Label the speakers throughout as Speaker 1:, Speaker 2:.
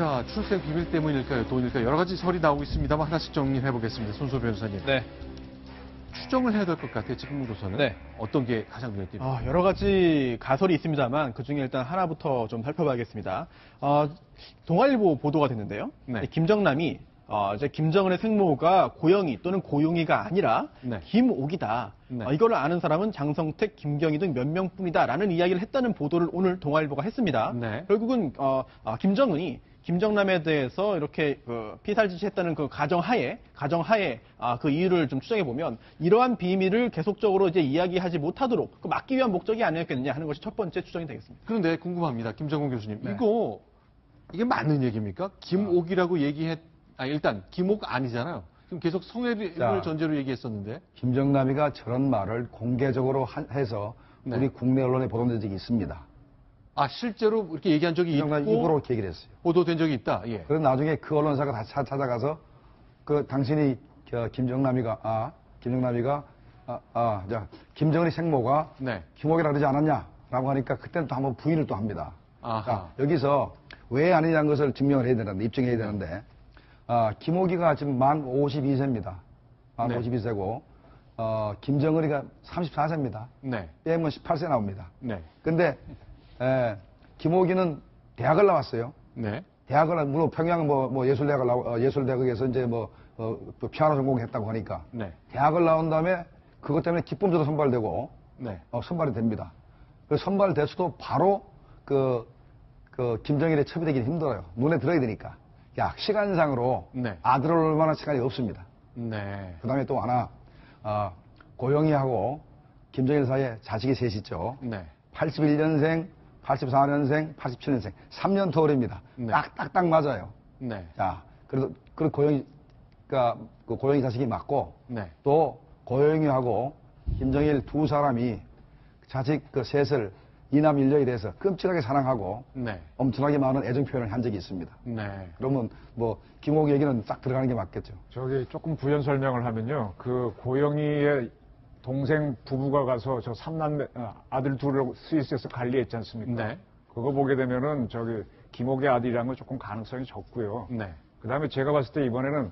Speaker 1: 자, 출생 비밀 때문일까요? 돈일까요? 여러 가지 설이 나오고 있습니다만 하나씩 정리해 보겠습니다. 손소 변호사님.
Speaker 2: 네.
Speaker 1: 추정을 해야 될 것 같아요. 지금으로서는.
Speaker 2: 네.
Speaker 1: 어떤 게 가장 눈에 띕니까?
Speaker 2: 여러 가지 가설이 있습니다만 그중에 일단 하나부터 좀 살펴봐야겠습니다. 동아일보 보도가 됐는데요.
Speaker 1: 네.
Speaker 2: 김정남이 이제 김정은의 생모가 고영희 또는 고용희가 아니라
Speaker 1: 네.
Speaker 2: 김옥이다.
Speaker 1: 네.
Speaker 2: 이거를 아는 사람은 장성택, 김경희 등 몇 명뿐이다라는 이야기를 했다는 보도를 오늘 동아일보가 했습니다.
Speaker 1: 네.
Speaker 2: 결국은 김정은이 김정남에 대해서 이렇게 피살지시했다는 그 가정하에 그 이유를 좀 추정해 보면 이러한 비밀을 계속적으로 이제 이야기하지 못하도록 막기 위한 목적이 아니었겠느냐 하는 것이 첫 번째 추정이 되겠습니다.
Speaker 1: 그런데 궁금합니다. 김정훈 교수님.
Speaker 2: 네.
Speaker 1: 이게 맞는 얘기입니까? 김옥이라고 일단 김옥 아니잖아요. 지금 계속 성애를 전제로 얘기했었는데.
Speaker 3: 김정남이가 저런 말을 공개적으로 해서
Speaker 1: 네.
Speaker 3: 우리 국내 언론에 보도된 적이 있습니다.
Speaker 1: 실제로 이렇게 얘기한 적이 있고
Speaker 3: 김정남이 입으로 이렇게 얘기를 했어요.
Speaker 1: 보도된 적이 있다. 예.
Speaker 3: 그래서 나중에 그 언론사가 다시 찾아가서 당신이 김정남이가 김정은의 생모가
Speaker 1: 네.
Speaker 3: 김옥이라 그러지 않았냐라고 하니까 그때는 또 한번 부인을 또 합니다.
Speaker 1: 아하.
Speaker 3: 여기서 왜 아니냐는 것을 증명을 해야 되는데, 입증해야 되는데, 김옥이가 지금 만 52세입니다. 만
Speaker 1: 네.
Speaker 3: 52세고, 김정은이가 34세입니다.
Speaker 1: 네.
Speaker 3: 빼면 18세 나옵니다.
Speaker 1: 네.
Speaker 3: 근데, 김옥이는 대학을 나왔어요.
Speaker 1: 네.
Speaker 3: 물론 평양 예술대학에서 이제 피아노 전공했다고 하니까.
Speaker 1: 네.
Speaker 3: 대학을 나온 다음에 그것 때문에 기쁨조도 선발되고,
Speaker 1: 네.
Speaker 3: 선발이 됩니다. 그 선발됐어도 바로 김정일에 첩이되기는 힘들어요. 눈에 들어야 되니까. 시간상으로
Speaker 1: 네.
Speaker 3: 아들을 올 만한 시간이 없습니다.
Speaker 1: 네.
Speaker 3: 그 다음에 또 하나, 고영희하고 김정일 사이에 자식이 셋이 있죠.
Speaker 1: 네.
Speaker 3: 81년생, 84년생, 87년생. 3년 터울입니다.
Speaker 1: 네.
Speaker 3: 딱 맞아요.
Speaker 1: 네.
Speaker 3: 자, 그래도 고영희 자식이 맞고,
Speaker 1: 네.
Speaker 3: 또 고영희하고 김정일 두 사람이 자식 셋을 이남 일녀에 대해서 끔찍하게 사랑하고
Speaker 1: 네.
Speaker 3: 엄청나게 많은 애정 표현을 한 적이 있습니다.
Speaker 1: 네.
Speaker 3: 그러면 김옥 얘기는 딱 들어가는 게 맞겠죠.
Speaker 4: 저기 조금 부연 설명을 하면요. 그 고영희의 동생 부부가 가서 저 삼남매 아들 둘을 스위스에서 관리했지 않습니까?
Speaker 1: 네.
Speaker 4: 그거 보게 되면은 김옥의 아들이라는 건 조금 가능성이 적고요.
Speaker 1: 네.
Speaker 4: 그다음에 제가 봤을 때 이번에는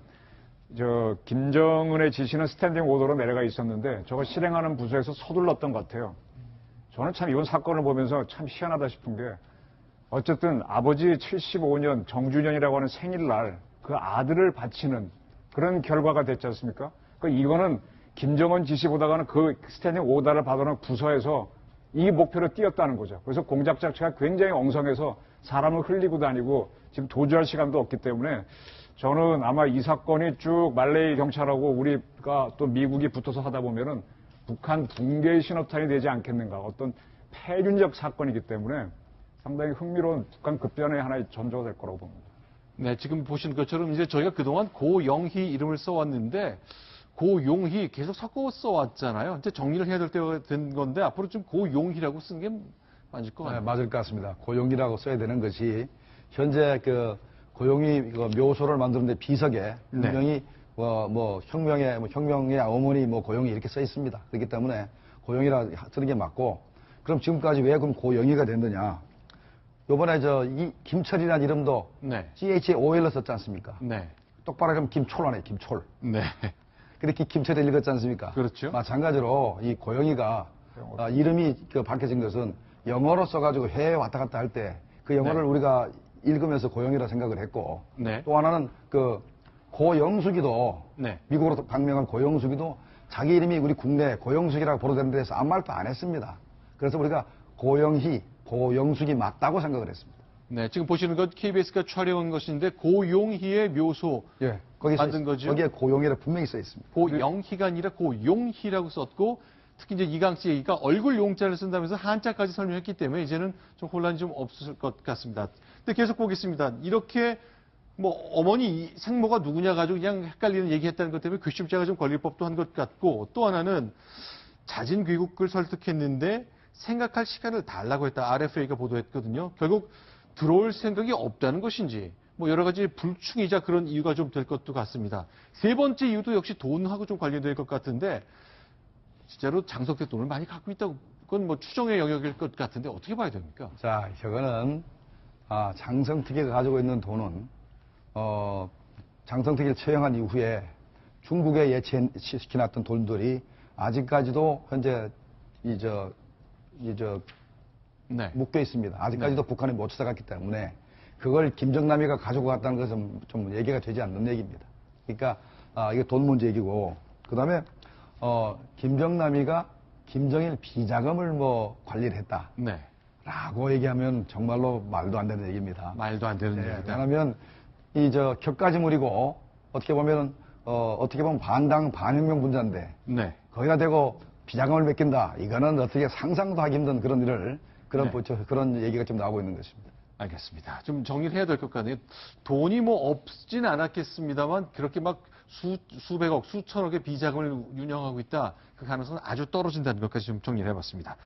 Speaker 4: 김정은의 지시는 스탠딩 오더로 내려가 있었는데 저거 실행하는 부서에서 서둘렀던 것 같아요. 저는 참 이번 사건을 보면서 참 희한하다 싶은 게 어쨌든 아버지 75년 정주년이라고 하는 생일날 그 아들을 바치는 그런 결과가 됐지 않습니까? 이거는 김정은 지시보다가는 그 스탠딩 오더를 받아놓은 부서에서 이 목표로 뛰었다는 거죠. 그래서 공작 자체가 굉장히 엉성해서 사람을 흘리고 다니고 지금 도주할 시간도 없기 때문에 저는 아마 이 사건이 쭉 말레이 경찰하고 우리가 또 미국이 붙어서 하다 보면은 북한 붕괴의 신호탄이 되지 않겠는가. 어떤 폐륜적 사건이기 때문에 상당히 흥미로운 북한 급변의 하나의 전조가 될 거라고 봅니다.
Speaker 1: 네, 지금 보신 것처럼 이제 저희가 그동안 고영희 이름을 써왔는데 고용희 계속 섞어 써왔잖아요. 이제 정리를 해야 될 때가 된 건데 앞으로 좀 고용희라고 쓰는 게 맞을 것 같아요.
Speaker 3: 네, 맞을 것 같습니다. 고용이라고 써야 되는 것이 현재 고용희 묘소를 만드는데 비석에 분명히 혁명의 어머니 고용이 이렇게 써 있습니다. 그렇기 때문에 고용이라 쓰는 게 맞고, 그럼 지금까지 왜 그럼 고영희가 됐느냐? 요번에 이 김철이라는 이름도
Speaker 1: 네.
Speaker 3: CHOL로 썼지 않습니까?
Speaker 1: 네.
Speaker 3: 똑바로 하면 김초라네, 김철.
Speaker 1: 네.
Speaker 3: 그렇게 김철이 읽었지 않습니까?
Speaker 1: 그렇죠.
Speaker 3: 마찬가지로 이 고영희가 이름이 밝혀진 것은 영어로 써가지고 해외에 왔다 갔다 할 때 그 영어를
Speaker 1: 네.
Speaker 3: 우리가 읽으면서 고영희라 생각을 했고,
Speaker 1: 네.
Speaker 3: 또 하나는 고영숙이도
Speaker 1: 네.
Speaker 3: 미국으로 방명한 고영숙이도 자기 이름이 우리 국내 고영숙이라고 보도되는 데서 아무 말도 안 했습니다. 그래서 우리가 고영희, 고영숙이 맞다고 생각을 했습니다.
Speaker 1: 네, 지금 보시는 것 KBS가 촬영한 것인데 고용희의 묘소
Speaker 3: 거기
Speaker 1: 만든 거죠?
Speaker 3: 거기에 고용희라 분명히 써 있습니다.
Speaker 1: 고영희가 아니라 고용희라고 썼고 특히 이제 이강 씨 얘기가 얼굴 용자를 쓴다면서 한자까지 설명했기 때문에 이제는 좀 혼란이 좀 없을 것 같습니다. 근데 계속 보겠습니다. 이렇게 어머니 생모가 누구냐 가지고 그냥 헷갈리는 얘기했다는 것 때문에 괘씸죄가 좀 걸릴 법도 한 것 같고, 또 하나는 자진 귀국을 설득했는데 생각할 시간을 달라고 했다. RFA가 보도했거든요. 결국 들어올 생각이 없다는 것인지 여러 가지 불충이자 그런 이유가 좀 될 것도 같습니다. 세 번째 이유도 역시 돈하고 좀 관련될 것 같은데 진짜로 장석대 돈을 많이 갖고 있다고 그건 추정의 영역일 것 같은데 어떻게 봐야 됩니까?
Speaker 3: 자, 이거는 장성특위가 가지고 있는 돈은 장성특위를 처형한 이후에 중국에 예치시켜놨던 돈들이 아직까지도 현재
Speaker 1: 네.
Speaker 3: 묶여 있습니다. 아직까지도 북한에 못 찾아갔기 때문에 그걸 김정남이가 가지고 갔다는 것은 좀 얘기가 되지 않는 얘기입니다. 그러니까 이게 돈 문제 얘기고, 그 다음에 김정남이가 김정일 비자금을 뭐 관리를 했다.
Speaker 1: 네.
Speaker 3: 라고 얘기하면 정말로 말도 안 되는 얘기입니다.
Speaker 1: 말도 안 되는
Speaker 3: 네,
Speaker 1: 얘기다.
Speaker 3: 왜냐하면 격가지물이고 어떻게 보면 반당 반혁명 분자인데
Speaker 1: 네.
Speaker 3: 거기다 대고 비자금을 맡긴다. 이거는 어떻게 상상도 하기 힘든 그런 일을 그런 얘기가 좀 나오고 있는 것입니다.
Speaker 1: 알겠습니다. 좀 정리를 해야 될 것 같네요. 돈이 뭐 없진 않았겠습니다만 그렇게 막 수백억, 수천억의 비자금을 운영하고 있다. 그 가능성은 아주 떨어진다는 것까지 좀 정리를 해봤습니다.